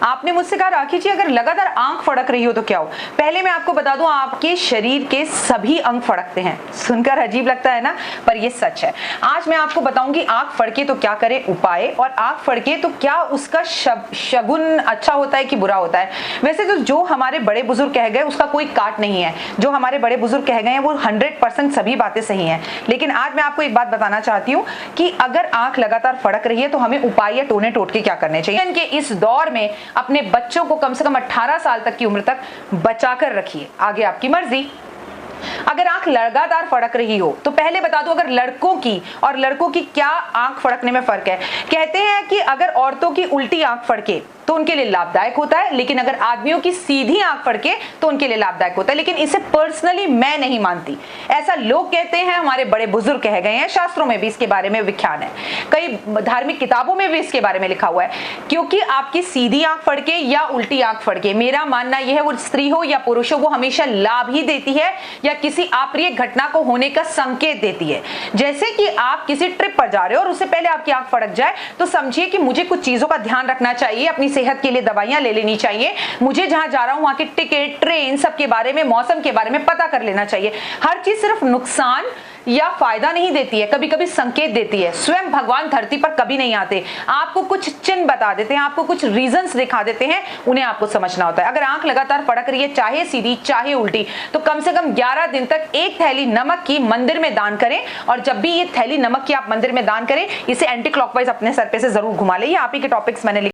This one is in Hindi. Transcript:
आपने मुझसे कहा राखी जी अगर लगातार आंख फड़क रही हो तो क्या हो। पहले मैं आपको बता दूं आपके शरीर के सभी अंग फड़कते हैं। सुनकर अजीब लगता है ना, पर ये सच है। आज मैं आपको बताऊंगी आंख फड़के तो क्या करें उपाय, और आंख फड़के तो क्या उसका शगुन अच्छा होता है कि बुरा होता है। वैसे तो जो हमारे बड़े बुजुर्ग कह गए उसका कोई काट नहीं है। जो हमारे बड़े बुजुर्ग कह गए हैं वो 100% सभी बातें सही हैं। लेकिन आज मैं आपको एक बात बताना चाहती हूँ कि अगर आंख लगातार फड़क रही है तो हमें उपाय या टोने टोटके क्या करने चाहिए। इनके इस दौर में अपने बच्चों को कम से कम 18 साल तक की उम्र तक बचाकर रखिए, आगे आपकी मर्जी। अगर आंख लगातार फड़क रही हो तो पहले बता दूं अगर लड़कों की और लड़कों की क्या आंख फड़कने में फर्क है। कहते हैं कि अगर औरतों की उल्टी आंख फड़के तो उनके लिए लाभदायक होता है, लेकिन अगर आदमियों की सीधी आंख फड़के तो उनके लिए लाभदायक होता है। लेकिन इसे पर्सनली मैं नहीं मानती, ऐसा लोग कहते हैं, हमारे बड़े बुजुर्ग कह गए हैं, शास्त्रों में भी इसके बारे में विख्यान है, कई धार्मिक किताबों में भी इसके बारे में लिखा हुआ है। क्योंकि आपकी सीधी आंख फड़के या उल्टी आंख फड़के, मेरा मानना यह है वो स्त्री हो या पुरुष हो, वो हमेशा लाभ ही देती है या किसी अप्रिय घटना को होने का संकेत देती है। जैसे कि आप किसी ट्रिप पर जा रहे हो और उससे पहले आपकी आंख फड़क जाए तो समझिए कि मुझे कुछ चीजों का ध्यान रखना चाहिए, अपनी सेहत के लिए दवाइयां ले लेनी चाहिए, मुझे जहां जा रहा हूं वहां की टिकट, ट्रेन, सबके बारे में, मौसम के बारे में पता कर लेना चाहिए। हर चीज सिर्फ नुकसान या फायदा नहीं देती है, कभी कभी संकेत देती है। स्वयं भगवान धरती पर कभी नहीं आते, आपको कुछ चिन्ह बता देते हैं, आपको कुछ रीजंस दिखा देते हैं, उन्हें आपको समझना होता है। अगर आंख लगातार फड़क रही है, चाहे सीधी चाहे उल्टी, तो कम से कम 11 दिन तक एक थैली नमक की मंदिर में दान करें। और जब भी ये थैली नमक की आप मंदिर में दान करें, इसे एंटी क्लॉकवाइज अपने सर पे से जरूर घुमा ले। ये आप ही के टॉपिक्स मैंने